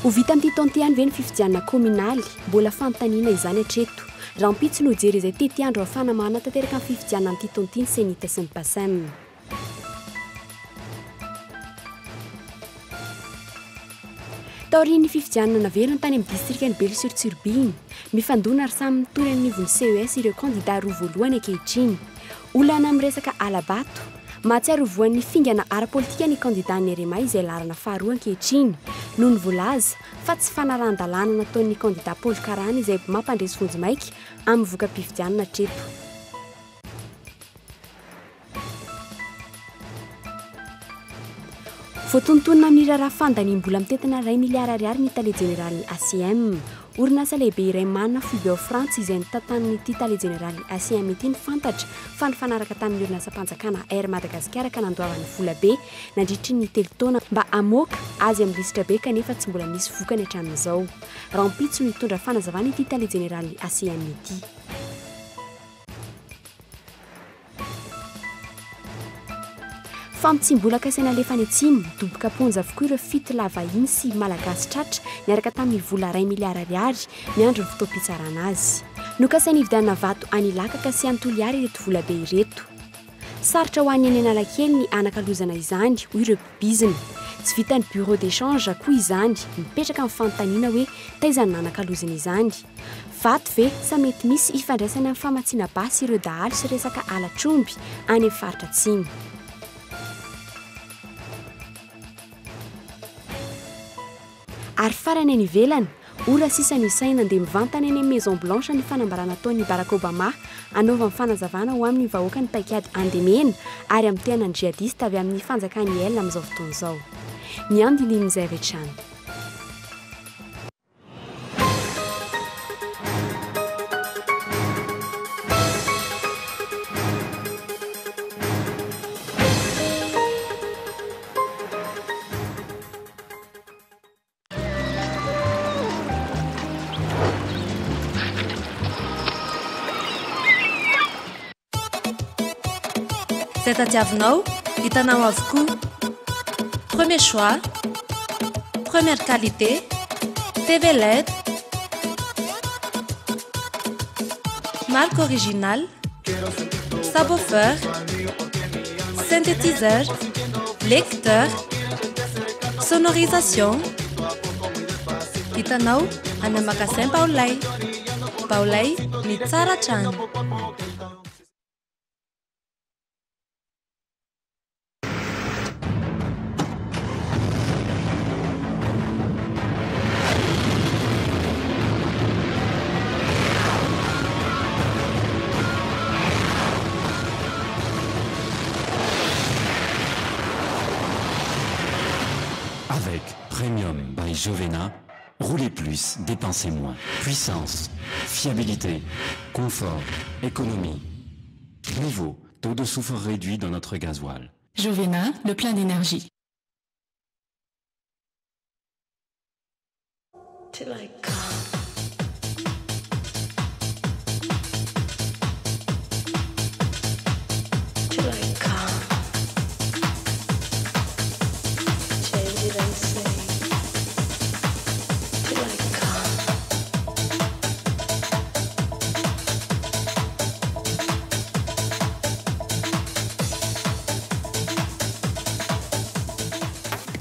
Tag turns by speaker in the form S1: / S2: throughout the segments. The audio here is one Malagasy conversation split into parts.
S1: ho vita amin'ity taonty ihany ve ny fifidianana kominaly mbola fanontaniana izany hatreto raha mpitso no jery izay tety andro ahafana manatanteraka amin'ny fifidianana amin'ity taonty ny senita sy ny pasem taorian'ny fifidianana naverina tany amin'ny distrika ny Belle-sur-Turbine mifandona ary samy mitory amin'ny nivon'ny CES ireo candidat roa voalohany ankehitriny olana amin'ny resaka alabato mahatsiaro voan'ny fingana ara-politika ny candidat ny RMA izay larana faharoa ankehitriny noho ny voalaza fa tsy fanaran-dalàna nataon'ny candidat Paul Karana izay mampandresy vonjy-maika amin'ny voka-pifidianana hatreto. Voatontonona amin'ny raharaha fandaniam-bola mitetina $1 miliara ny tale jeneraly ACM. Orinasa lehibe iray manana Fubeo France izay nitantanan'ity tale jeneraly ACM ity ny fantatra fa ny fanaraka tamin'ny orinasa mpanjakana Air Madagascar ka nandoavany vola be nandritry ny 3 taona mba hamoaka azy amin'ny lisitra be kanefa tsy mbola misy vokany hatramin'izao. Rampitso no nitondra fanazavana ity tale jeneraly ACM ity. Famitsimbolaka saina alefa ny atsimo doboka ponja avokoa ireo fito lavahiny sy malagasy tratra niaraka tamin'ny vola $1 miliara miandro ny fotoam-pitsarana azy. Nokasaina hividianana vato anilaka ka sy antoliary ireto vola be ireto. Sarotra ho an'ny any Analakely ny anakalozana izany hoy ireo mpibizina. Tsy vitan'ny bureau d'échange koa izany mipetraka amin'ny fanontaniana hoe taizany nanakalozana izany. Vato ve sa mety misy ifandraisana amin'ny famatsiana basy ireo dahalo sy resaka alatromby any amin'ny faritra atsimo. Ary farany any ivelany, ora sisa ny saina andeha mivantana eny Maison Blanche ny fanambarana ataon'ny Barack Obama anaovany fanazavana ho amin'ny vahoaka ny paikady andemena ary amin'ny tenany jihadista avy amin'ny fanjakany ela amin'izao fotoana izao. Miandindin'izay avy hatrany.
S2: Zay tadiavinao, hitanao avokoa. Premier choix, première qualité, TV LED, marque originale, subwoofer, synthétiseur, lecteur, sonorisation. Hitanao any magasin Baolay. Baolay ny tsara trano.
S3: Avec Premium by Jovena, roulez plus, dépensez moins. Puissance, fiabilité, confort, économie. Nouveau, taux de soufre réduit dans notre gasoil.
S4: Jovena, le plein d'énergie.
S5: Till I come.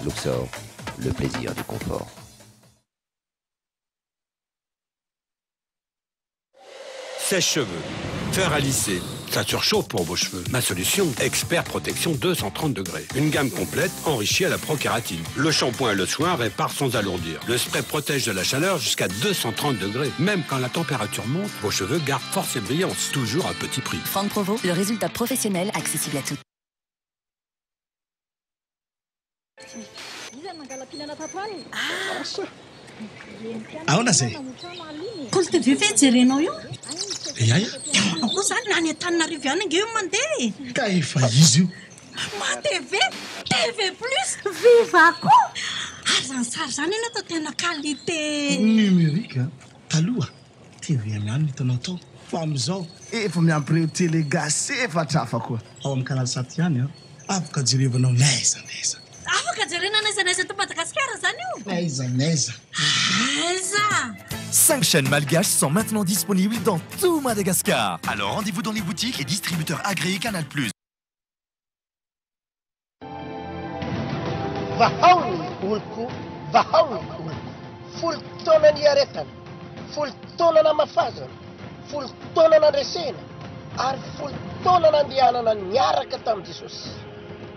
S6: Luxor, le plaisir du confort.
S7: Sèche-cheveux, fer à lisser, ça surchauffe pour vos cheveux. Ma solution, Expert Protection 230 degrés. Une gamme complète enrichie à la prokératine. Le shampoing et le soin réparent sans alourdir. Le spray protège de la chaleur jusqu'à 230 degrés. Même quand la température monte, vos cheveux gardent force et brillance, toujours à petit prix.
S8: Franck Provo, le résultat professionnel accessible à tous.
S9: Ahoana zay?
S10: Kolte veve jerenao io?
S9: Eaia.
S10: Ako zany nany Antananarivo any ange io mandeha.
S9: Ka efa izy io.
S10: Ma TV, TV plus, viva ko. Ary zany sary zany ena tao tena qualité.
S9: Numérique, taloha TV ihany hitanao tao. Fa amizao efa miampireo télé gasy efatra hafa koa. Ao amin'ny kanaly saty ihany afaka jerevanao naiza.
S10: Afaka jerena n'aiza to Madagascar zany io.
S9: N'aiza.
S10: Aiza.
S5: 5 chaînes malgaches sont maintenant disponibles dans tout Madagascar. Alors rendez-vous dans les boutiques et distributeurs agréés Canal+.
S11: Vahaony oloko, vahaony oloko. Folo taona ny aretana, folo taona namafazana, folo taona nandresena, ary folo taona nandehanana niaraka tamin'i Jesosy.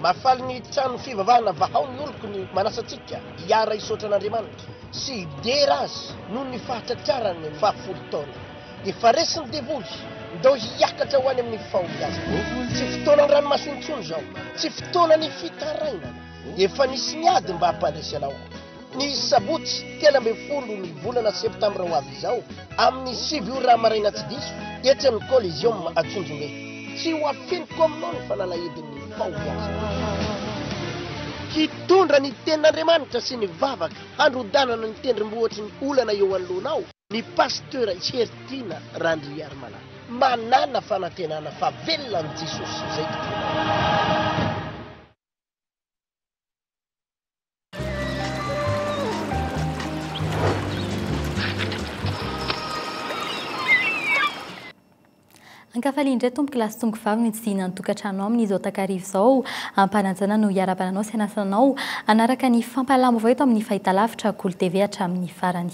S11: Mafaly ny trano fivavahana vahaony oloko ny manasantsika hiara isotra n'Andriamanitra sy hidera azy noho ny fahatratrarany ny fahafolo taona. Dia faresiny devoly ndao hiakatra ho any amin'ny fahombiazana. Tsy fotoanany ranomasontsony zao, tsy fotoanany fitarainana. Efa nisy niady mba hampandresy anao. Ny sabotsy 10 ny volana septambra ho avy izao amin'ny 7 ora maraina tsy diso etran'ny Coliseum Atsonjombe. Tsy ho afeniko aminao ny fanalahidin'ny fahombiazana. Hitondra ny tenin'Andriamanitra sy ny vavaka handrodanana ny tendrombohitry ny olana eo anoloanao ny pasteur Hertina Randriarmana. Manana fanantenana fa velona ny Jesosy izay tokoa.
S12: Ankafaliindray tomboky lasy tongo vavy ny tsidina ny tokantrano amin'izao takarivo izao ampananjana no hiarabananao sy anasanao anaraka ny fampalamo avao eto amin'ny fahitalavitra Cool TV hatramin'ny farany.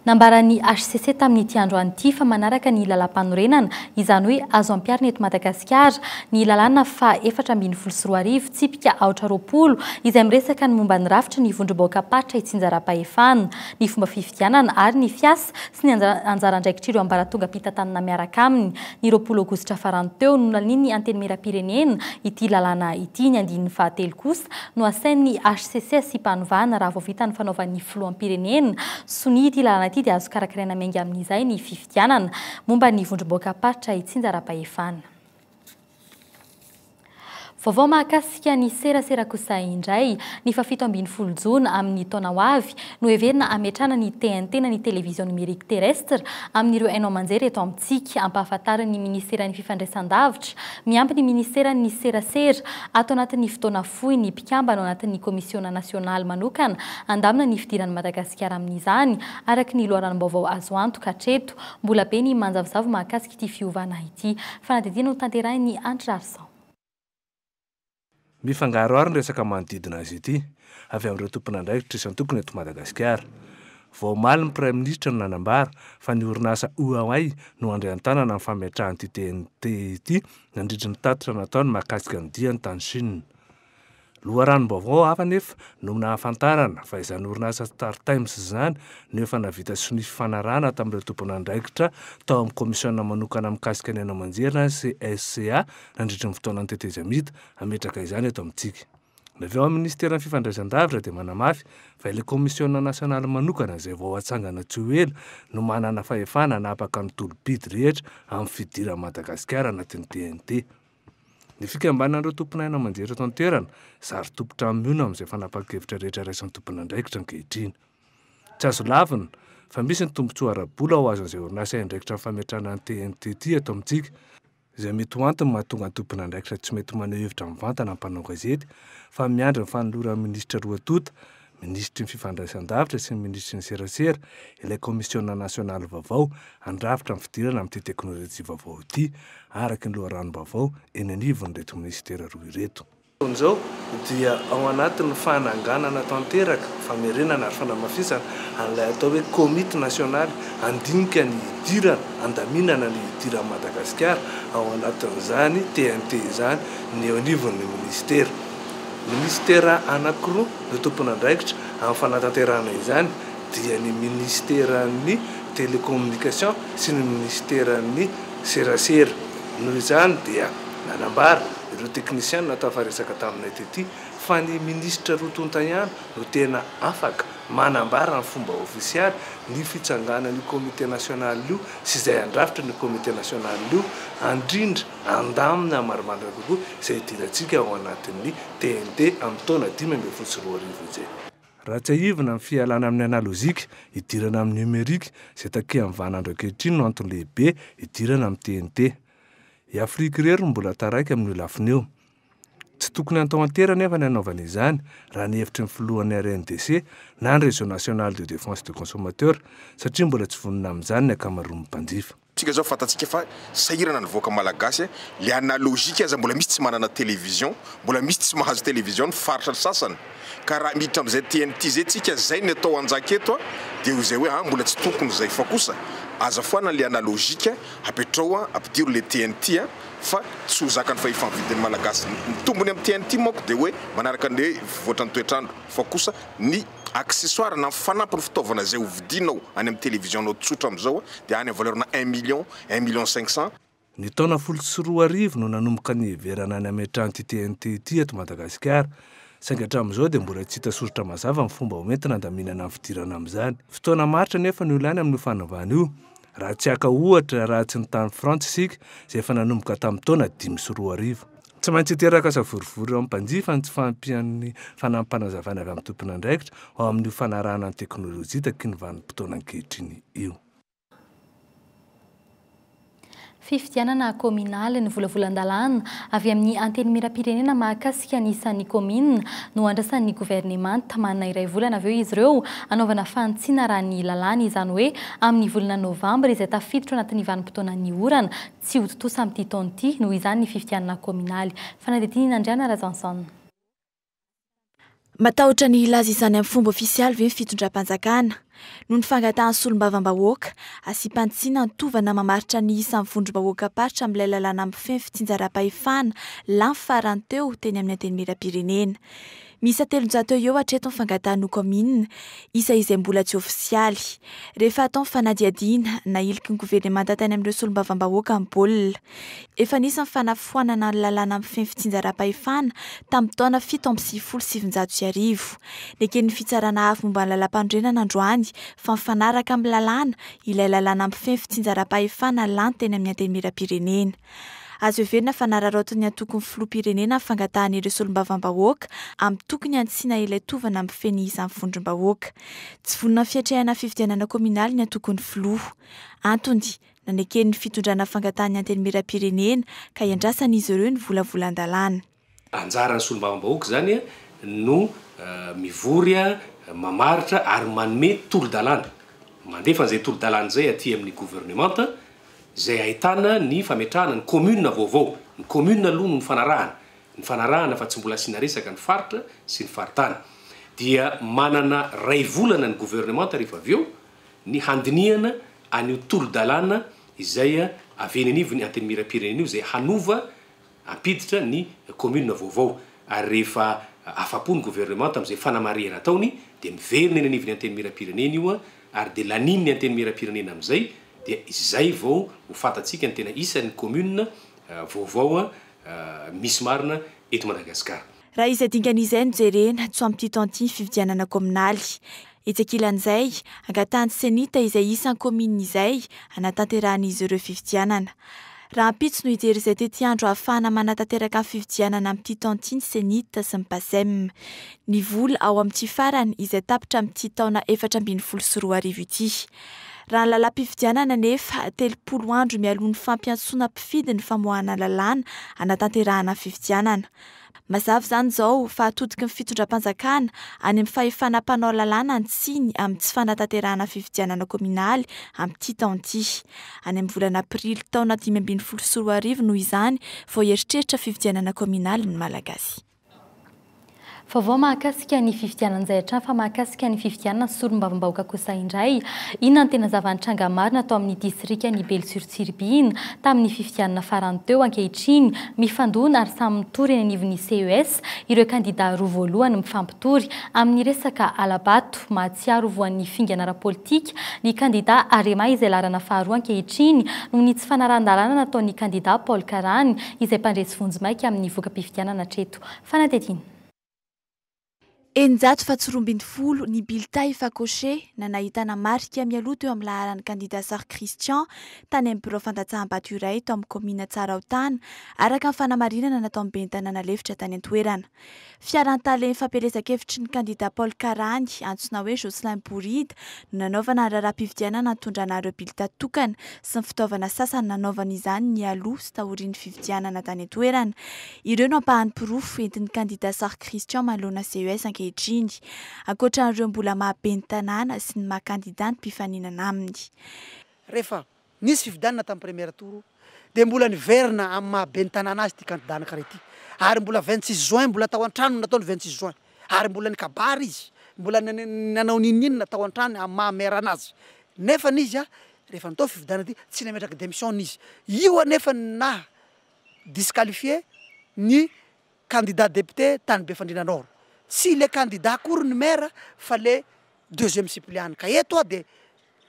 S12: Nambarany HCC tamin'ny ity androany ity fa manaraka ny lalam-panorenana izany hoe azo ampiarina eto Madagasikara ny lalàna fa 4.4 tsipika 420 izay miresaka ny momba ny rafitra ny vondroboaka patra itsinjara-pahefana ny fomba fifidianana ary ny fiasa sy ny anjaran-draikitra ireo ambaratonga mpitantanana miaraka aminy ny 20 aogositra farany teo no nanin'ny anteny miram-pirenena ity lalàna ity ny andininy fahatelo kosa no asain'ny HCC sy mpanovana raha vao vita ny fanaovan'ny filoham-pirenena sony ity lalàna dia azo karakaraina miainga amin'izay ny fifidianana momba ny vondroboaka patra itsinjara-pahefana. Vaovao mahakasika ny serasera kosa indray ny fafito ambin'ny folo jona amin'ny taona ho avy no heverina ametrana ny TNT na ny télévision numérique terrestre amin'ireo hainao manjery eto amintsika ampahafantarany ny ministera ny fifandraisan-davitra miampy ny ministera ny serasera ato anatin'ny fotoana fohy ny mpikambana ao anatin'ny komisiona nasionaly manokana andamina ny fidiran'ny Madagasikara amin'izany araka ny loharanom-baovao azo antoka hatreto mbola be ny manjavozavo mahakasika ity fiovana ity fanadidina ho tanterahiny Andry Larson.
S13: Mifangaroaro ny resaka manodidina azy ity avy amin'ireo tompon'andraikitra isan'ny tokony eto Madagasikara. Vao omaly ny Prime Ministre nanambara fa ny orinasa Huawei no andrean-tanana amin'ny fametrahan'ity TNT ity nandritra ny tatitra nataony mahakasika ny diany tany Chine. Loharanom-baovao hafa nefa no nahafantarana fa izany orinasa Star Times izany no efa navita sonify fanarana tamin'ireo tompon'andraikitra tao amin'ny komisiona manokana mikasika ny hainao manjery CSCA nandritra ny fotoanany tetezamita ametraka izany eto amintsika. Avy ao amin'ny ministeran'ny fifandraisan-davitra dia manamafy fa ilay komisiona nasionaly manokana izay vao hatsangana tsy ho ela no manana fahefana napaka ny tolo-bidy rehetra amin'ny fidiran'ny Madagasikara anatin'ny TNT. Ny fikambanan'ireo tompon'ainao manjery eto an-toerana zary tompotra amin'io amin'izay fanapakevitra rehetra raisan'ny tompon'andraikitra ankehitriny. Tsy azo lavina fa misy ny tombontsoa ara-bola ho azon'izay orinasa indraikitra ny fametrana ny TNT ity eto amintsika izay mety ho antony mahatonga ny tompon'andraikitra tsy mety maneho hevitra mivantana ampanao gazety fa miandry ny fanoloran'ny minisitra roa tota ministry ny fifandraisan-davitra sy ny ministry ny serasera ilay komisiona nasionaly vaovao andrafitra ny fidirana amin'ity teknôlôjia vaovao ity araka ny loharanom-baovao eny anivon'ny reto ministera roa ireto. Izao dia ao anatin'ny fananganana tanteraka famerenana ary fanamafisana an'ilay atao hoe komity nasionaly andinika ny idirana andaminana ny idiran'ny Madagasikara ao anatin'izany TNT izany ny eo anivon'ny ministera. Ministera anankiroa no tompon'andraikitra amin'ny fanatanterahana izany dia ny ministeran'ny télécommunication sy ny ministeran'ny serasera. Noho izany dia nanambara ireo teknisianina natao faharesaka taminay tety fa ny ministra rotonta ihany no tena afaka manambara ny fomba ofisialy ny fitsanganan'ny komité nasionaly io sy izay andrafitra ny komité nasionaly io andrindra andamina marimarina kokoa izay idirantsika ao anatin'ny TNT amin'ny taona 2024 izay. Raha tsy ahivina amin'ny fialana amin'ny analozika idirana amin'ny numerika izay takea amin'ny vanandro ankehitriny no antony lehibe idirana amin'ny TNT. I Afrika irery mbola taraiky amin'ny lafiny eo. tsy tokony antao antera nefa ny anaovana izany raha ny hevitry ny filohan'ny RNDC na ny réseau national de défense de consommateur satria mbola tsy vonona amin'izany ny akamaroan'ny mpanjifa.
S14: Tsika zao fatatsika fa sahirana ny voaka malagasy le analogique aza mbola misy tsy manana télévision mbola misy tsy mahazo télévision faritra sasany ka raha miditra am'izay TNT zay tsika zay ny atao anjaka eto dia izay hoe mbola tsy tokony zay fa kosa aza foana le analogique apetrao ampidiro le TNT fa tsy ho zakany fa ifanvidin'ny malagasy ny tombony amin'ny TNT moko dia hoe manaraka ny voatrany toetrandro fa kosa ny accessoire na fanampiny fitaovana zay hovidinao any amin'ny télévision tsotra am'izao dia any valeur na 1 million 500
S13: ny taona 14 no nanomboka ny heverana any ametrahany TNT ty eto Madagasikara saingy hatramin'izao dia mbola tsy hita soratra mazava amin'ny fomba hoentina andaminana amin'ny fidirana amin'izany. Fotoana maritra nefa ny olany amin'ny fanovana io raha tsy aka ohatra raha tsy ny tany Frantsa isika izay efa nanomboka tamin'ny taona 5 tsy maintsy hiteraka savorivory ao amin'ny mpanjifa ny tsy fampian'ny fanampanazavana avy amin'ny tompon'andraikitra ao amin'ny fanarahana ny teknôlôjia taky ny vanim-potoana ankehitriny io.
S12: Fifidianana kominaly ny volavolan-dalàna avy amin'ny anteny miram-pirenena mahakasika ny isan'ny komina no andrasan'ny gouvernemanta manana iray volana avy eo izy ireo anaovana fantsiana raha ny lalàna izany hoe amin'ny volana novambra izay tafiditra anatin'ny vanim-potoanan'ny orana tsy ho totosa amin'ity taona ity noho izany ny fifidianana kominaly. Fanadetiny Nandriana Razanson.
S15: Matahotra ny ilaza izany amin'ny fomba ofisialy ve ny fitondram-panjakana noho ny fangatahan'ny solombavam-bahoaka asy-pantsiana ny tovana mamaritra ny isan'ny vondrom-bahoaka paritra amin'ilay lalàna amin'ny feno fitsinjaram-pahefana lany farany teo teny amin'ny anteny miram-pirenena. Misy 300 eo hatreto ny fangatahan'ny komina isa izay mbola tsy ofisialy. Rehefa atao ny fanadiadiana na iliky ny gouvernemanta tany amin'ireo solombavam-bahoaka amin'ny baolina. Efa nisy ny fanafoanana ny lalàna amin'ny feno fitsinjaram-pahefana tamin'ny taona 770 neken'ny fitsarana avy momba ny lalam-pandrenana androany fa mifanaraka amin'ny lalàna ilay lalàna amin'ny feno fitsinjaram-pahefana lany teny amin'ny anteny miram-pirenena. Azo heverina fa nararaotiny antoko ny filoham-pirenena fangatahan'ireo solombavam-bahoaka amin'ny tokony antsiana ilay tovana amin'ny feno isan'ny vondrom-bahoaka. Tsy vonona fiatrehana fifidianana kominaly ny antoko ny filoha. Antony naneken'ny fitondrana fangatahany anteny miram-pirenena ka iandrasan'izy ireo ny volavolan-dalàna.
S16: Anjaran'ny solombavam-bahoaka zany no mivory mamaritra ary manome tolo-dalàna. Mandefa an'izay tolo-dalàna zay aty amin'ny gouvernemanta zay ahitana ny fametrahana ny commune vaovao. Ny commune aloha no ny fanarahana fa tsy mbola sina resaka ny faritra sy ny faritany. Dia manana ray volana ny gouvernemanta rehefa avy eo ny handinihana an'io tolo-dalàna izay aveny anivony anteny miram-pirenena io zay hanova ampiditra ny commune vaovao. Ary rehefa afapo ny gouvernemanta amin'izay fanamarihana ataony dia miverina eny anivony anteny miram-pirenena io ary dia lanin'ny anteny miram-pirenena amin'izay dia izay vao ho fatatsika ny tena isan'ny commune vaovao misy marina eto Madagasikara.
S15: Raha izay dingan'izay no jerena tsy amin'ity taonty fifidianana kominaly. Etsakilan'izay angatahany senita izay isan'ny commune izay anatanterahany izy ireo fifidianana. Raha ampitso no hijery izay tety andro ahafahana manatanteraka ny fifidianana amin'ity taonty ny senita sy ny pasem. Ny vola ao amin'ity farany izay tapitra amin'ity taona 2024 ity. Raha ny lalam-pifidianana nefa 30 andro mialohan'ny fampiantsoana mpifidy ny famoahana lalàna anatanterahana fifidianana. Mazava izany izao fa atodiky ny fitondram-panjakana any amin'ny fahefana mpanao lalàna antsiny amin'ny tsy fanatanterahana fifidianana kominaly amin'ity taonty. Any amin'ny volana aprily taona 2024 noho izany vao eritreritra fifidianana kominaly ny Malagasy.
S12: Vaovao mahakasika ny fifidianan'izay hatrany fa mahakasika ny fifidianana solombavam-bahoaka kosa indray. Inona ny tena zava-nitranga marina atao amin'ny distrika ny Belle-sur-Turbine tamin'ny fifidianana farany teo ankehitriny mifandona ary samy mitory eny anivon'ny CES ireo kandida roa voalohany mifampitory amin'ny resaka alabato mahatsiaro voan'ny fingana ara-politika ny kandida Arema izay larana faharoa ankehitriny noho ny tsy fanarahan-dalàna nataon'ny kandida Paul Karany izay mpandresy vonjy maika amin'ny voaka-pifidianana hatreto. Fanadetiny.
S15: Enjato fahatsiroambin'ny folo ny bulletin Fakoshe na nahitana marika mialoto eo amin'ny laharan'ny candidat Sar Christian tany amin'ny bureau fandatsaham-bato iray tao amin'ny komina Tsaraotany araka ny fanamarinana natao amin'ny ben'ny tanàna lefitra tany an-toerana. Fiaran-tany fampelezan-kevitry ny candidat Paul Karany antsoina hoe Jocelyn Bouride no nanaovana raharaham-pividianana natondrana ireo bulletin tokana sy ny fitaovana sasany nanaovana izany ny aloha sy taorian'ny fividianana tany an-toerana. Ireo no ampahan'ny pirofo entin'ny candidat Sar Christian manoloana CES ankehitriny. Ankoatran'ireo mbola mahaben'ny tanàna sy ny maha-kandidat ny mpifaninana aminy.
S17: Rehefa nisy fividianana tamin'ny première tour dia mbola niverina amin'ny mahaben'ny tanàna azy ity candidat anankiray ity. Ary mbola 26 juin mbola tao an-trano nataony 26 juin. Ary mbola nikabary izy, mbola nanao ninina tao an-trano amin'ny mahamerana azy. Nefa izy rehefa natao fividianana ity tsy nametraka démission izy. Io anefa na disqualifié ny candidat député tany Befandriana Nord. Si le candidat akory ny maire fa le deuxième suppléant. Ka eto dia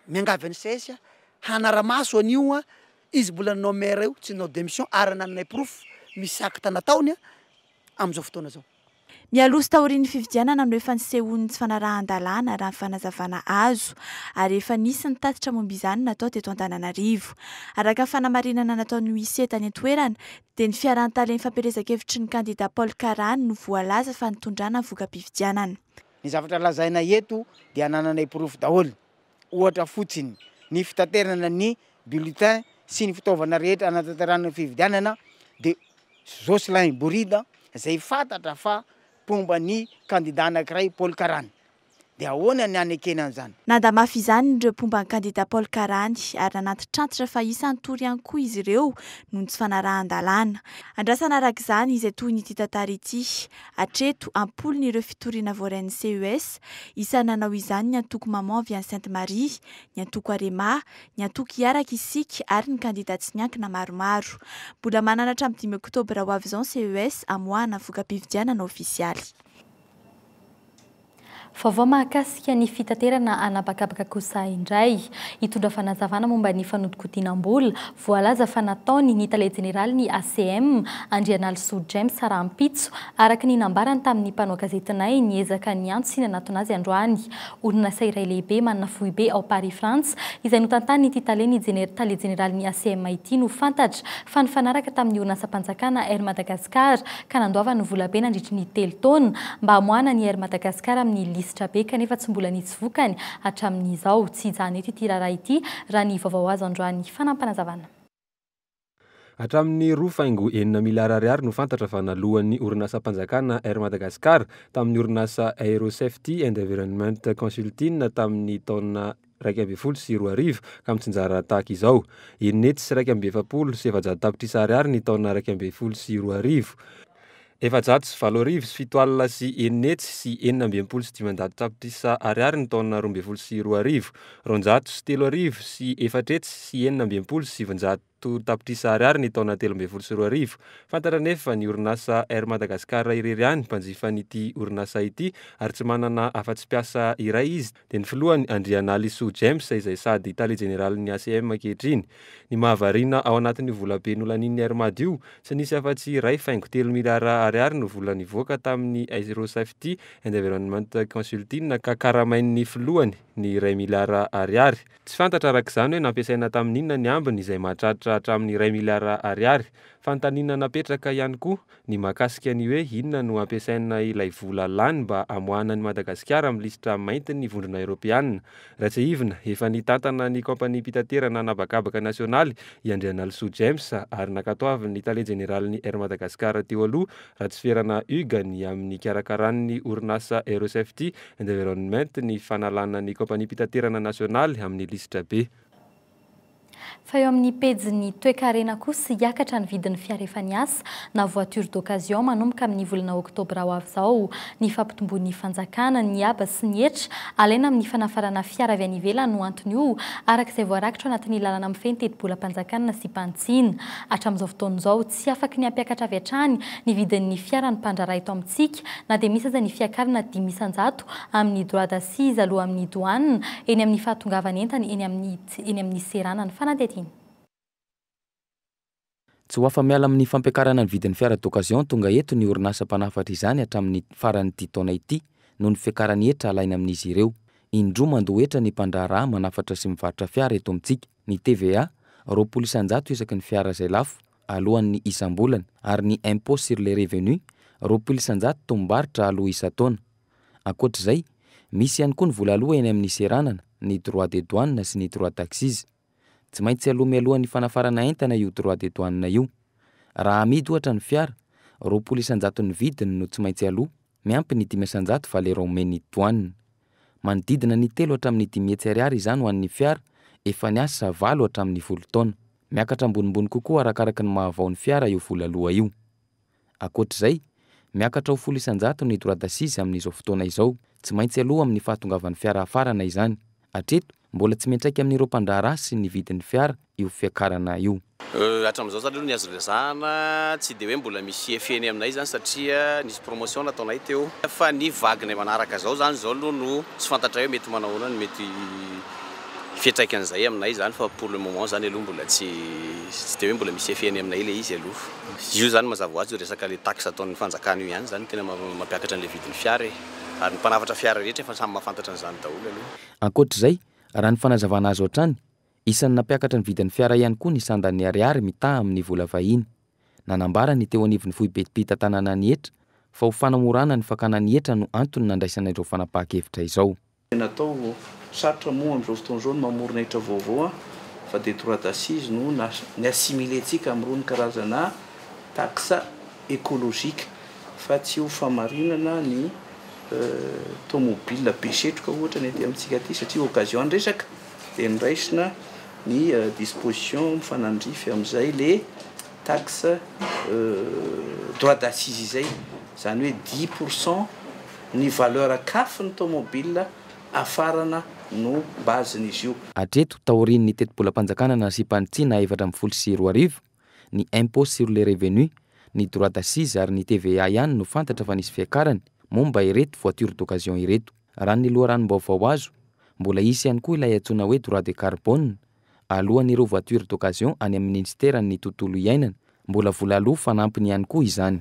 S17: miangavy ny sesy hanaramaso anio izy mbola nanao maire io tsy nanao démission ary nanay proof misy acte nataony amin'izao fotoana zao.
S15: Mialosa taorian'ny fividianana no efa nisehon'ny tsy fanarahan-dalàna raha ny fanazavana azo ary efa nisy ny tatitra momba izany natao teto Antananarivo. Araka ny fanamarinana nataony huissier tany an-toerana dia ny fiaran-taleny fampelezan-kevitry ny candidat Paul Karany no voalaza fa nitondrana voka-pividianana.
S18: Ny zavatra lazaina eto dia nananay proof daholo. Ohatra fotsiny ny fitaterana ny bulletin sy ny fitaovana rehetra anatanterana fividianana dia Jocelyn Bouride izay fantatra fa pomba ny candidat anankiray Paul Karany. Dia ahoana ny anekena an'izany.
S15: Nandamafy izany ireo pomba ny candidat Paul Karany ary nanaty-trantitra fa isan'ny tory ihany koa izy ireo noho ny tsy fanarahan-dalàna. Andrasana araka izany izay toy ny ity tantara ity. Hatreto ampolony ireo fitoriana voarin'ny CES isany nanao izany ny antoko Maman Vian Sainte Marie, ny antoko Arema, ny antoko Iaraka Isika ary ny candidat tsy miankina maromaro. Mbola mananatra amin'ny 5 oktobra ho avy izao CES amoahana voka-pividianana ofisialy.
S12: Vaovao mahakasika ny fitaterana anabakabaka kosa indray. Hitondra fanazavana momba ny fanodikotinam-bola voalaza fa nataony ny tale jeneraly ny ACM Andrianalso James Sarampitso araka ny nambarany tamin'ny mpanao gazetinay niezaka ny antso sy nanatona azy androany. Orinasa iray lehibe manana foibe ao Paris France izay notantany ity tale jeneraly ny ACM ity no fantatra fa nifanaraka tamin'ny orinasa mpanjakana Air Madagascar ka nandoava ny vola be nandritra ny 3 taona mba hamoahana ny Air Madagascar amin'ny listra be kanefa tsy mbola nisy vokany hatramin'izao. Tsy hijanona eto ity raharaha ity raha ny vaovao azo androany fanampanazavana.
S19: Hatramin'ny 2.9 miliara ariary no fantatra fa nalohan'ny orinasa mpanjakana Air Madagascar tamin'ny orinasa Aerosafety and Environment Consulting tamin'ny taona 2012 ka mitsinjara tahaka izao. Inety sy 2017 tapitrisa ariary ny taona 2012. 740 sy 7 alina sy 9 sy 9 sy 9 tapitrisa ariary ny taona 2012. 200 sy 3 sy 4 sy 9 sy 7 tapitrisa ariary ny taona 2012. Fantatra nefa ny orinasa Air Madagascar irery ihany mpanjifa n'ity orinasa ity ary tsy manana afa-tsy piasa iray izy. Dia ny filohany Andrianalso James izay sady tale jeneraly ny ACM ankehitriny. Ny mahavarina ao anatin'ny vola be nolanin'ny Air Madio tsy nisy afa-tsy iray faingo 3 miliara ariary no vola nivoaka tamin'ny Aerosafety and Environment Consulting ka karamain'ny filohany ny 2 miliara ariary. Tsy fantatra araka izany hoe nampiasaina tamin'inona ny ambiny izay mahatratra hatramin'ny 2 miliara ariary. Fantaniana napetraka ihany koa ny mahakasika ny hoe inona no ampiasaina ilay vola lany mba hamoahana ny Madagasikara amin'ny listra mainty ny vondrona Europeanina. Raha tsy hivina efa nitantana ny kompani mpitaterana anabakabaka nasionaly i Andrianalso James ary nakatoavy ny tale jeneraly ny Air Madagascar teo aloha raha tsy ferana Hugany amin'ny karakaran'ny orinasa Aerosafety and Environment ny fanalana ny kompani mpitaterana nasionaly amin'ny listra be.
S12: Fa eo amin'ny pejiny toe-karena kosa hiakatra ny vidin'ny fiara efa niasa na voiture d'occasion manomboka amin'ny volana oktobra ho avy izao. Ny fampitombon'ny fanjakana, ny aba sy ny hetra alaina amin'ny fanafarana fiara avy any ivelany no antony io arak'izay voarakitra anatin'ny lalana mifehy ny teti-bola mpanjakana sy mpantsiana. Hatramin'izao fotoan'izao tsy afaka ny ampiakatra avy hatrany ny vidin'ny fiara ny mpandraraha eto amintsika na dia misy aza ny fiakarana 500 amin'ny droit d'assise aloha amin'ny douane eny amin'ny fahatongavana entana eny amin'ny serana ny fanadihadiana.
S20: Tsy ho afa miala amin'ny fampiakarana ny vidin'ny fiara d'occasion tonga eto ny orinasa mpanafatra izany hatramin'ny faran'ity taona ity no ny fiakarany etra alaina amin'izy ireo. Indroa mandoetra ny mpandraharaha manafatra sy mivarotra fiara eto amintsika. Ny TVA 20 isanjato isaky ny fiara izay lafo alohan'ny isam-bolana ary ny impôt sur les revenus 20 isanjato tombaritra aloha isa-taona. Ankoatr'izay, misy ihany koa ny vola aloha eny amin'ny seranana, ny droit de douane sy ny droit d'accise. Tsy maintsy aloha mialohan'ny fanafarana entana io droit de douane io. Raha amidy ohatra ny fiara, 20 isanjato ny vidiny no tsy maintsy aloha, miampy ny 5 isanjato valerao men'ny douane. Manodidina ny 3 hatramin'ny 10 ariary izany ho an'ny fiara, efa ny asa 8 hatramin'ny 10 taona. Miakatra ambonimbony kokoa arakaraka ny mahavao ny fiara io vola aloha io. Ankoatr'izay, miakatra ho 10 isanjato ny droit d'accise amin'izao fotoana izao, tsy maintsy aloha amin'ny fahatongavan'ny fiara hafarana izany. Hatreto, mbola tsy miantraika amin'ireo mpandraharaha sy ny vidin'ny fiara io fiakarana io.
S21: Hatramin'izao zany aloha ny azo lazana tsy dia hoe mbola misy efeny aminay zany satria nisy promotion nataonay teo. Fa ny vagueny manaraka zao zany zao aloha no tsy fantatra hoe mety manao ahoana, mety fiantraikan'izay aminay zany fa pour le moment zany aloha mbola tsy dia hoe mbola misy efeny aminay le izy aloha. Io zany mazava ho azy resaka le taxe ataon'ny fanjakana io ihany zany tena mampiakatra an'le vidin'ny fiara ary ny mpanafatra fiara rehetra efa samy mahafantatra an'izany daholo aloha.
S20: Ankoatr'izay, raha ny fanazavana azy ohatrany, isan'ny nampiakatra ny vidin'ny fiara ihany koa ny sandan'ny ariary mitaha amin'ny vola vahiny. Nanambara ny teo anivon'ny foibetipita tanàna ny etra fa ho fanamorana ny fakana ny etra no antony nandraisana ireo fanapahan-kevitra izao.
S22: Natao sarotra moa amin'izao fotoan'izao ny mamorona etra vaovao fa dia droit d'accise no ny assimilentsika amin'irony karazana taxe écologique fa tsy ho famarinana ny tomobile be setroka ohatra ny amintsika aty satria occasion andresaka dia niraisina ny disposition mifanandrify amin'izay le taxe droit d'accise izay, zany hoe 10% ny valeur akafin'ny tomobile afarana no bazin'izy io.
S20: Hatreto taorian'ny teti-bolam-panjakana nasipanitsiana 740, ny impôt sur les revenus, ny droit d'accise ary ny TVA ihany no fantatra fa nisy fiakarany momba ireto voiture d'occasion ireto. Raha ny loharanom-baovao azo, mbola isy ihany koa ilay antsoina hoe droit de carbone alohan'ireo voiture d'occasion any amin'ny ministeran'ny tontolo iainana, mbola vola aloha fanampiny ihany koa izany.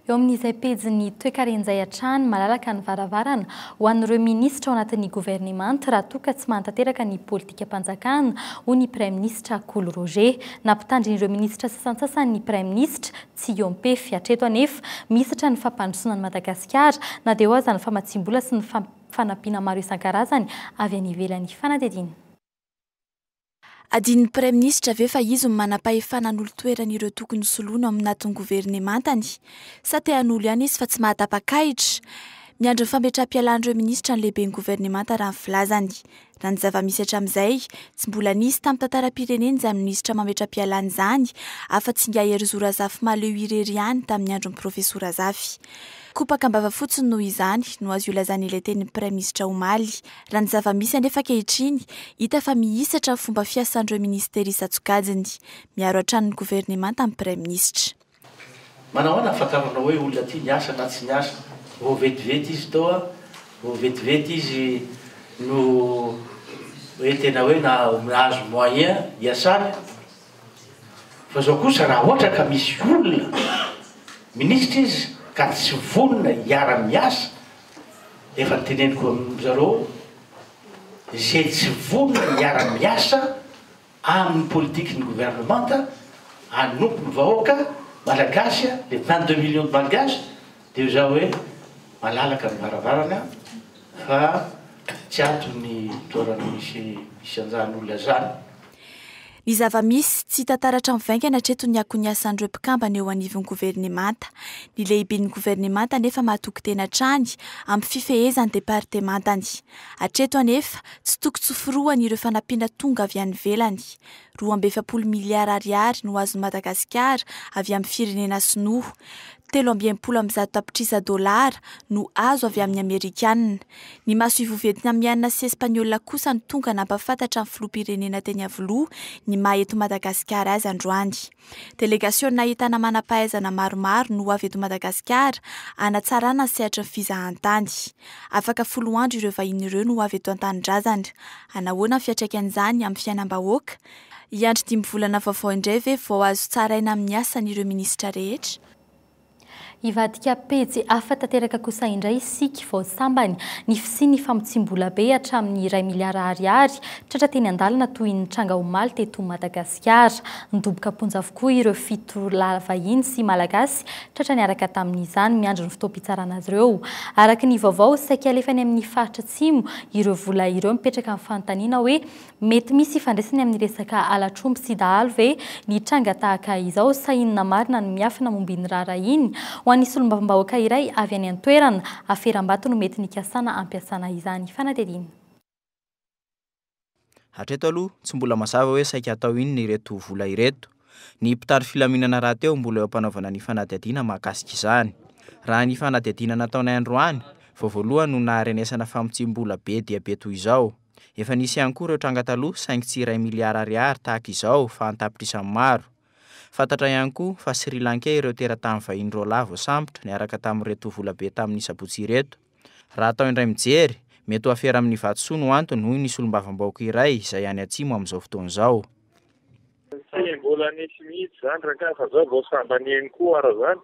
S12: Eo amin'izay pejiny toe-karen'izay hatrany malalaka ny varavarana ho an'ireo minisitra ao anatin'ny gouvernemanta raha toa ka tsy mantanteraka ny politika mpanjakana ho ny prime ministre Coly Roger. Nampitandrin'ireo minisitra sasansasany ny prime ministre Tsiyompefy. Hatreto anefa misatra ny fampandrosoana ny Madagasikara na dia ho aza ny famatsim-bola sy ny fanampiana maro isan-karazany avy any ivelan'ny fanadihadiana.
S15: Adin'ny prime ministre avy fa izy manam-pahefana n'olo-toeran'ireo tokony soloina amin'ny naton'ny governementany. Sa te han'olo ihany izy fa tsy mahatapa-kahitra. Miandro ny fametraha-pialan'ireo ministra ny lehiben'ny governemanta raha ny filazany. Raha ny zava-misy hatramin'izay, tsy mbola nisy tamin'ny tantaram-pirenena izany ministra mametra-pialany izany, afa-tsy nga hery Zorazafy maleo irery ihany tamin'ny andron'ny profesora Zafy. Kopaka-mbava fotsiny noho izany no azo ilazany ilay tenin'ny prime ministre omaly. Raha ny zava-misy anefa ankehitriny, hita fa mihisatra ny fomba fiasan'ireo ministera isan-tsokajiny, miaro hatrany ny governemanta amin'ny prime ministre.
S23: Manahoana fantarana hoe olona ty niasa na tsy niasa, vao vetivety izy toa, vao vetivety izy no hoe tena hoe nahazo moyen hiasana. Fa zao kosa raha ohatra ka misy olona ministra izy ka tsy vonona hiara-miasa, efa nyteneniko amin'izareo, izay tsy vonona hiara-miasa amin'ny politikin'ny gouvernemanta hanompo ny vahoaka malagasy, le 22 millions de malgasy, dia zao hoe malalaka ny varavarana fa tsy ato ny toerana misy anjan'olona zany.
S15: Ny zava-misy tsy tantaratra mivaingana hatreto ny akony asan'ireo mpikambana eo anivon'ny governemanta. Ny lehiben'ny governemanta nefa mahatoky tena hatrany amin'ny fifehezan'ny departementany. Hatreto anefa tsy toky tsoforoany ireo fanampiana tonga avy any ivelany. 2.20 miliara ariary no azon'i Madagasikara avy amin'ny firenena sinoa. 3.70 tapitrisa dolara no azo avy amin'ny Amerikanina. Ny masoivo Vietnamiana sy Espaniola kosa ny tonga nampafantatra amin'ny filoham-pirenena teny Avoloha ny maha eto Madagasikara azy androany. Delegasiona ahitana manam-pahaizana maromaro no avy eto Madagasikara hanatsarana ny sehatra ny fizahantany. Afaka 10 andro ireo vahiny ireo no avy eto an-tanindrazana. Anahoana ny fiantraikany amin'ny fiainam-bahoaka? Iandry 10 volana vaovao indray ve vao azo tsaraina amin'ny asan'ireo minisitra rehetra?
S12: ivadika pejy afa tanteraka kosa indray siky vao sambany ny fisiny famotsim-bola be hatramin'ny 2 miliara ariary tratra teny andalana toy ny tranga omaly teto Madagasikara. Nidoboka ponja avokoa ireo fito vahiny sy malagasy tratra niaraka tamin'izany miandry ny fotoam-pitsarana azy ireo. Araka ny vaovao saika alefa any amin'ny faritra atsimo ireo vola ireo mipetraka amin'ny fanontaniana hoe mety misy ifandraisany amin'ny resaka alatromby sy dahalo ve ny tranga tahaka izao sahinina marina ny miafina momba iny raharaha iny. Ho an'ny solombavambahoaka iray avy any an-toerana aferam-bato no mety nikasana ampiasana izany fanadidina.
S1: Hatreto aloha tsy mbola mazava hoe saika atao inona ireto vola ireto. Ny mpitandro filaminana rahateo mbola eo ampanaovana ny fanadihadiana mahakasika izany. Raha ny fanadihadiana nataonay androany vao voalohany no naharenesana famotsim-bola be dia be toy izao. Efa nisy ihany koa ireo tranga taloha saingy tsy 2 miliara ariary tahaka izao fa antapitrisany maro. Fantatra ihany koa fa Sri Lanka ireo teratany vahiny roa vao sambotra niaraka tamin'ireto vola be tamin'ny sabotsy ireto. Raha atao indray mijery mety ho afera amin'ny vatosoa no antony hoy ny solombavambahoaka iray izay any atsimo amin'izao fotoana izao.
S2: Tsy mbola nisy mihitsy zany raha fa zao vao sambany eny koa ara zany.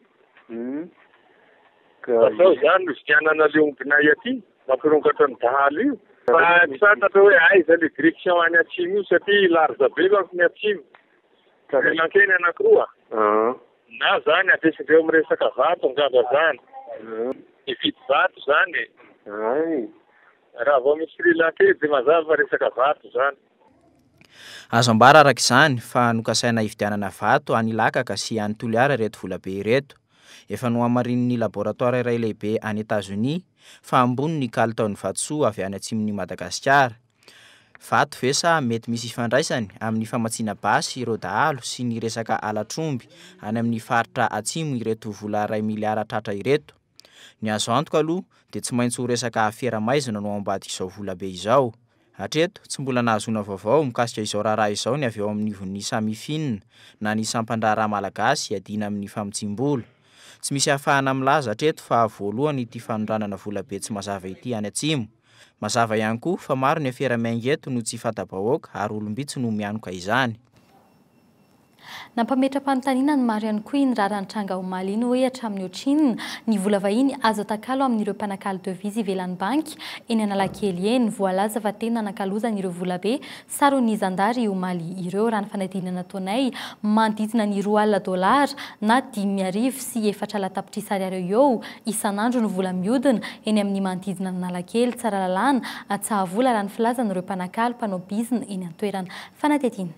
S2: Zao zany no vidianana leombinay aty mampirongatra ny dahalo io. Fa tsy fantatra hoe aiza le direction any atsimo io satria larza be manko ny atsimo. Lankeny anankiroa. Na zany ampesidreo amin'ny resaka vato ngamba zany. Mividy vato zany. Raha vao misy Sri Lanka dia mazava fa resaka vato zany.
S1: Azo ambara araka izany fa nokasaina hividianana vato any Lakaka sy any Toliara ireto vola be ireto. Efa nohamarin'ny laboratoire iray lehibe any États-Unis fa ambony ny kalitaon'ny vatosoa avy any atsimon'ny Madagasikara. Vato vesa mety misy ifandraisany amin'ny famatsiana basy ireo dahalo sy ny resaka alatromby any amin'ny faritra atsimo ireto vola 2 miliara tratra ireto. Ny azo antoka aloha dia tsy maintsy ho resaka afera-maizina no ambadika izao vola be izao. Hatreto tsy mbola nahazona vaovao mikasika izao raharaha izao ny avy eo amin'ny vony samifinina na ny sampandraraha malagasy adina amin'ny famotsim-bola. Tsy misy ahafahana milaza hatreto fa voalohany ity fanondranana vola be tsy mazava ity any atsimo. Mazava ihany koa fa maro ny afera-mainga eto no tsy fanta-bahoaka ary olombitsy no mianoka izany.
S12: Nampametra-panontaniana ny maro ihany koa iny raha tranga omaly iny hoe hatramin'ny ohatrinona ny vola vahiny azo atakalo amin'ireo mpanakalo devizy ivelan'ny banky eny Analakely eny voalaza fa tena nakalozana ireo vola be saro ny zandary omaly ireo raha ny fanadinana nataonay manodidina ny $2 na 5,000 sy 4 tapitrisa ariary eo isan'andro ny vola mihodina eny amin'ny manodidina ny Analakely tsara lalàna atsahavola raha ny filazana ireo mpanakalo mpanao bizina eny an-toerana fanadidina.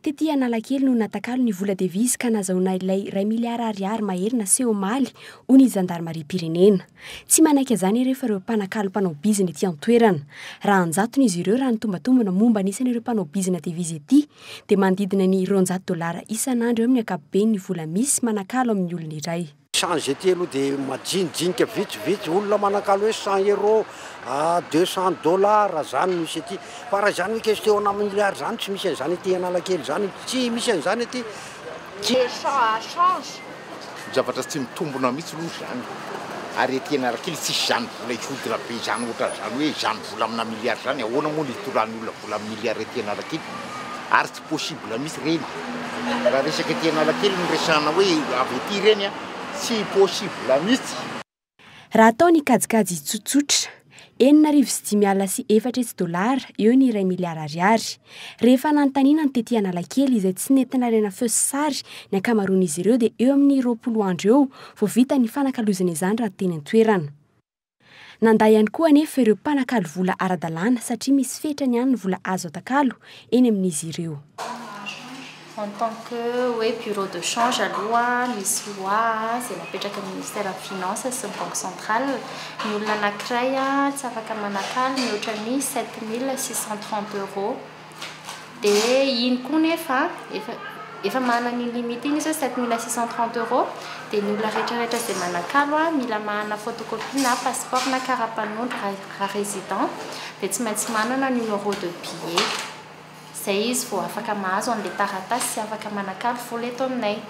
S3: Tety Analakely no natakalo ny vola devizy ka nazahoana ilay 2 miliara ariary maherina sy omaly hoy ny zandarmaria-pirenena. Tsy manaiky izany rehefa ireo mpanakalo mpanao bizina ety an-toerana. Raha anjatony izy ireo raha ny tombatombana momba anisan'ireo mpanao bizina devizy ety dia manodidina ny $200 isan'andro eo amin'ny ankapobeny ny vola misy manakalo amin'ny olona iray.
S24: Change ety aloha dia majinijinika vitsivitsy olona manakalo hoe €100 à $200 zany misy ety. Fa raha zany hoe question na milliard zany tsy misy an'izany ety Analakely zany tsy misy an'izany ety.
S25: Zavatra tsy mitombona mihitsy aloha zany. Ary ety Analakely tsisy zany vola ihodira be zany ohatra zany hoe zany vola amina milliard zany ahoana moa ny itoran'ny olona vola milliard ety Analakely. Ary tsy possible mihitsy reny. Raha resaka ety Analakely no resana hoe avy ety reny tsy possible mihitsy.
S3: Raha atao ny kajikajy tsotsotra $9,400 eo ny 2 miliara ariary. Rehefa nanontaniana ny tety Analakely izay tsy nentina rena feo sary ny ankamaroan'izy ireo dia eo amin'ny 20 andro eo vao vita ny fanakalozana izany raha teny an-toerana. Nanday ihany koa anefa ireo mpanakalo vola ara-dalàna satria misy fetrany ihany ny vola azo atakalo eny amin'izy ireo.
S26: En tant que bureau de change aloha misy loi izay napetraka ny ministère des finances sy ny banque centrale ny olona anankiray tsy afaka manakalo mihoatra ny €7,630 dia iny koa nefa efa manana ny limite iny izy €7,630 dia ny olona rehetrarehetra izay manakalo mila manana photocopie na passeport na karapanondro raha résident dia tsy maintsy manana numéro de billet. Zay izy vao afaka mahazo an'ilay taratasy sy afaka manakalo vola eto aminay.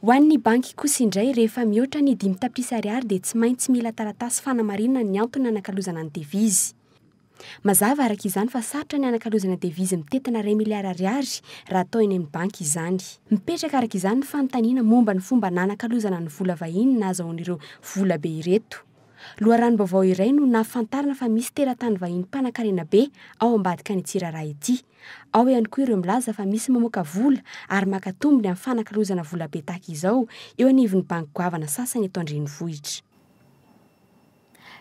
S3: Ho an'ny banky kosa indray rehefa mihoatra ny 5 tapitrisa ariary dia tsy maintsy mila taratasy fanamarinana ny antony anakalozana ny devizy. Mazava araka izany fa sarotra ny anakalozana devizy mitetina 2 miliara ariary raha atao eny amin'ny banky izany. Mipetraka araka izany ny fanontaniana momba ny fomba nanakalozana ny vola vahiny na azahoan'ireo vola be ireto. Loharanom-baovao iray no nafantarana fa misy teratany vahiny mpanan-karena be ao ambadika ny Tsiraraha ity. Ao ihany koa ireo milaza fa misy mamoaka vola ary maka tombony amin'ny fanakalozana vola be tahaka izao eo anivon'ny banky goavana sasany eto Andrenivohitra.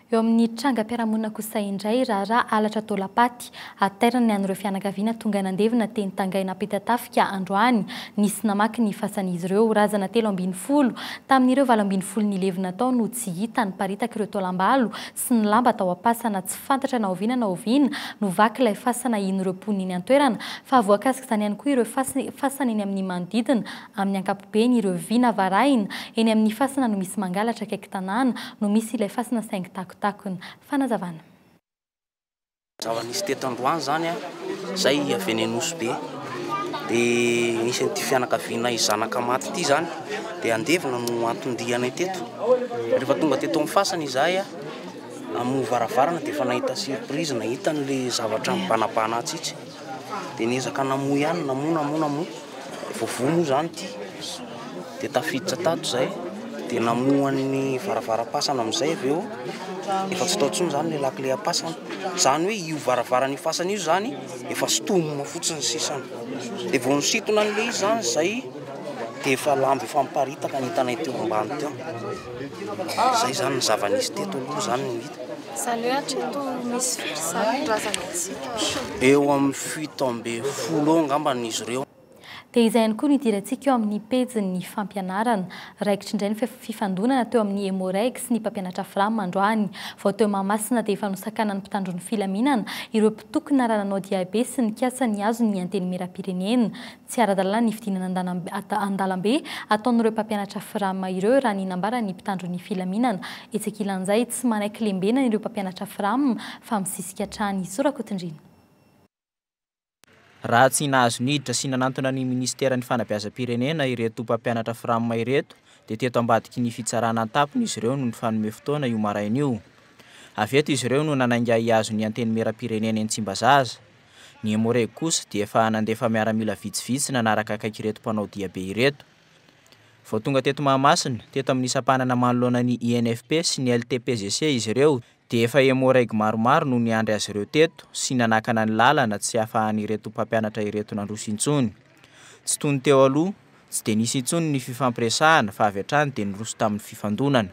S12: Eo amin'ny trangam-piarahamonina kosa indray raha alatra Taolapaty aterany an'ireo fianakaviana tonga nandevina teny Tangaina Petatafika androany nisy namaky ny fasan'izy ireo razana 340 tamin'ireo 240 ny levina tao no tsy hita ny paritaka ireo taolambalo sy ny lamba tao am-pasana tsy fantatra na oviana no vaky ilay fasana in'ireo poniny an-toerana fa voakasika izany ihany koa ireo fasana eny amin'ny manodidina amin'ny ankapobeny ireo vina varahina eny amin'ny fasana no misy mangalatra akaiky tanàna no misy ilay fasana saingy takony fanazavana.
S4: Zava-nisy teto Androany zany zay avenenosy be dia nisy an'ity fianakaviana izanaka maty ity zany dia andevina no antondiana teto. Rehefa tonga teto amin'ny fasana izahay amin'ny varavarana dia efa nahita surprise nahita n'ilay zavatra mibanabana atsitsy dia niezaka namoa ihany namoa vovoa zany ity dia tafiditra tato zay dia namoa ny varavaram-pasana amin'izay avy eo efa tsy tao tsony zany le lakile am-pasana zany hoe io varavarany fasana io zany efa sitomina fotsiny sisany dia vao nisitona an'le izy zany zay dia efa lamba efa miparitaka ny hitanay teo ambany teo zay zany ny zava-nisy teto aloha zany ny hita.
S26: Zany hoe hatreto misy firy razana antsika
S4: eo amin'ny 7 angambany izy ireo.
S12: Dia izay ihany koa nidirantsika eo amin'ny pejin'ny fampianarana raikitra indray ny fifandonana teo amin'ny Emorex sy ny mpampianatra Frama androany vao teo Mahamasina dia efa nosakana ny mpitandro ny filaminana ireo mpitokona rananao diabe sy ny kiasa ny azo ny anteny mera-pirenena tsy ara-dalàna ny fidinana andalambe ataon'ireo mpampianatra Frama ireo raha ny nambara ny mpitandro ny filaminana etsekilan'izay tsy manaiky lembena ireo mpampianatra Frama fa misisika trany Sorakotondrina.
S1: Raha tsy nahazo niditra sy nanantona ny ministera ny fanabeazam-pirenena ireto mpampianatra Frama ireto dia teto ambadiky ny fitsarana an-tampony izy ireo no ny fanome fotoana io maraina io. Avy eto izy ireo no nananga hiazo ny anteny mera-pirenena eny Tsimbazaza. Ny Emoreg kosa dia efa nandefa miaramila vitsivitsy nanaraka akaiky ireto mpanao diabe ireto. Vao tonga teto Mahamasina teto amin'ny sampanana manoloana ny INFP sy ny LTPGC izy ireo dia efa Emoreg maromaro no niandry azy ireo teto sy nanakana ny lalana tsy ahafahan'ireto mpampianatra ireto nandroso intsony. Tsy tony teo aloha tsy dia nisy intsony ny fifampiresahana fa avy hatrany dia niroso tamin'ny fifandonana.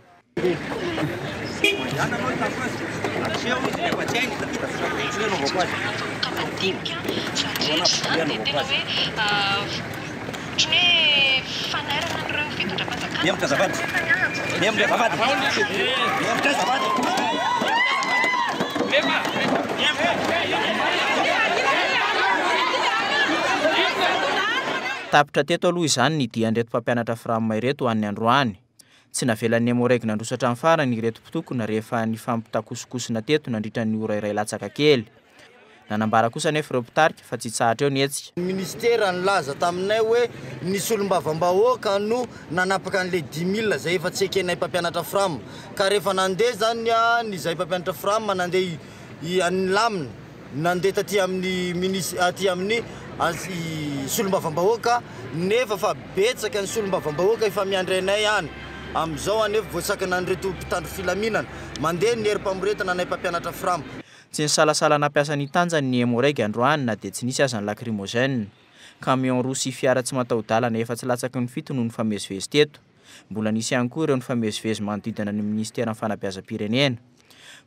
S1: Tapitra teto aloha izany ny dian'ireto mpampianatra Frama ireto an'ny androany. Tsy navelan'ny Emoreg nandrosatra amin'ny farany ireto mpitokona rehefa nifampitakosokosona teto nandritra ny ora iray latsaka kely. Nanambara kosa nefa ireo mpitarika fa tsy tsahatra eo ny hetsika.
S6: Ministera nilaza taminay hoe nisy olombavambahoaka no nanapaka an'ilay 10 000 zay efa tsy ekenay mpampianatra Frama ka rehefa nandeha zany nyzay mpampianatra Frama nandeha anilamina nandeha taty amin'ny solombavambahoaka nefa fa betsaka ny solombavambahoaka efa miandry anay ihany amin'izao anefa voasakana an'ireto mpitandro filaminana mandeha ny herim-pamoretana anay mpampianatra Frama.
S1: Tsy nisalasala nampiasa ny tanjany ny Emoreg androany na dia tsy nisy aza ny lacrymogène. Camion roa sy fiara tsy mataho-dalana efa tsy latsaky ny fito no nifamezivezy teto. Mbola nisy ihany koa ireo nifamezivezy manodidina ny ministera ny fanabeazam-pirenena.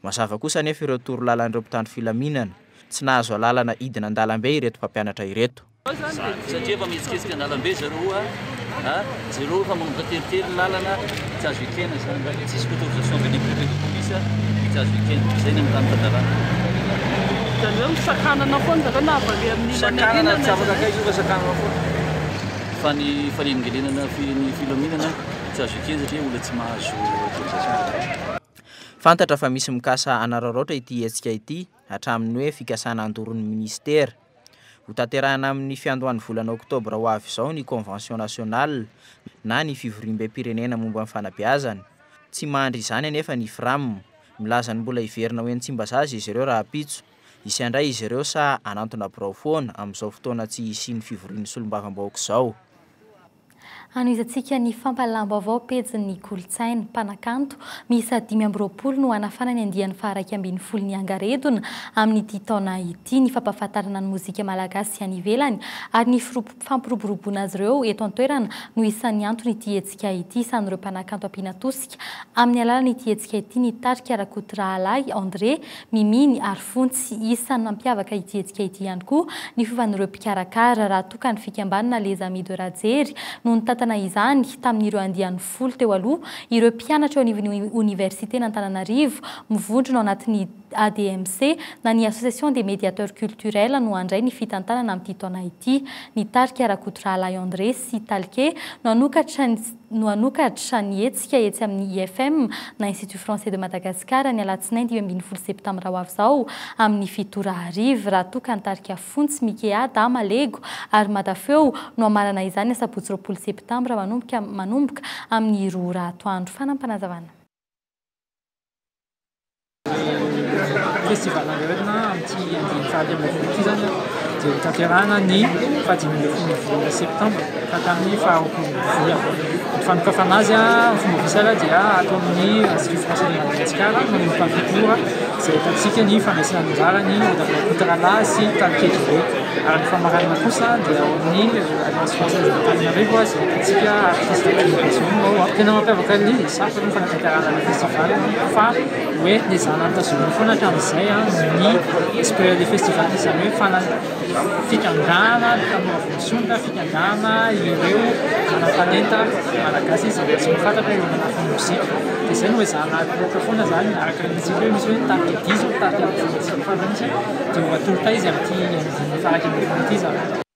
S1: Mazava kosa nefa ireo toro lalan'ireo mpitandro filaminana tsy nahazo alalana idina an-dalambe ireto mpampianatra ireto.
S7: Satria efa mihetsiketsika an-dalambe zareo zareo fa manomboka teritery lalana tsy azo ekena zany tsisy autorisation de libre de police tsy azo ekena zay ny amin'ny tany zany hoe misakanana foana zareo na avy amin'ny sakana tsy afaka akaiky fa sakanana foana fa ny fanelingelenana ny filaminana tsy azo ekena satria olona tsy mahazo autorisation.
S1: Fantatra fa misy mikasa anararaotra ity hetsika ity hatramin'ny hoe fikasana andoron'ny ministera. Ho tanterahana amin'ny fiandohan'ny volana Oktobra ho avy izao ny convention nationale na ny fivoriam-pirenena momba ny fanabeazana. Tsy mandry izany anefa ny Frama milaza ny mbola hiverina ho eny Tsimbazaza izy ireo raha pitso isy andray izy ireo sa anantona birao foana amin'izao fotoana tsy hisy ny fivorian'ny solombavam-bahoaka izao.
S12: Anoizantsika ny fampalalamba avao pejin'ny kolotsaina mpanakanto miisa 5 no anafana ny andian'ny faha 1 ny angaredona amin'ity taona ity ny fampahafantarana ny mozika malagasy any ivelany ary ny fampiroboroboana azy ireo eto an-toerana no isan'ny antony ity hetsika ity isan'ireo mpanakanto ampiana tosika amin'ny alalan'ny ity hetsika ity ny tarika Rakotorahalahy André Miminy ary Fontsy isan'ny mampiavaka ity hetsika ity ihany koa ny fovan'ireo mpikarakara raha toka ny fikambanana les amis de Rajery no tana izany tamin'ireo andian'ny folo teo aloha ireo mpianatra ao anivon'ny université n'Antananarivo mivondrona ao anatin'ny ADMC na ny association des médiateurs culturels no andray ny fitantanana amin'ity taona ity ny tarika Rakotorahalahy André sy Talke no anokatra ny hetsika etsy amin'ny IFM na Institut Français de Madagascar ny alatsinainy 12 septambra ho avy izao amin'ny 7 arivo raha toka ny tarika Fontsy Mikea Dama Lego ary Madafeo no amarana izany sabotsy 20 septambra manomboka amin'ny 2 ratoandro fanampanazavana.
S5: Festival Angaredona amin'ity ity zany dia tanterahana ny 15 septambra ka tamin'ny 20 fanokafana azy fomba ofisialy dia atao amin'ny Institut Français de Madagascar manomboka amin'ny 7 ora izay ahitantsika ny fandraisana anjarany Rakotorahalahy sy Talke ary ny famaranana kosa dia ao amin'ny Alliance Française d'Antananarivo izay ahitantsika artiste communication ao tena mampiavaka ny safa ny fanatanterahana ny festival fa hoe les anatazoniny foana hatramin'izay ny esprit des festivals izany hoe fikandrana tanora fikandrana ireo manam-panenta malagasy izay tsy mafantatra eo anatin'ny mozika dia izay no ezahana loatra foana zany araka nitsika hoe misy hoe tarika 10 tarika 20 dia atolota izy amin'ity farak'ity zany.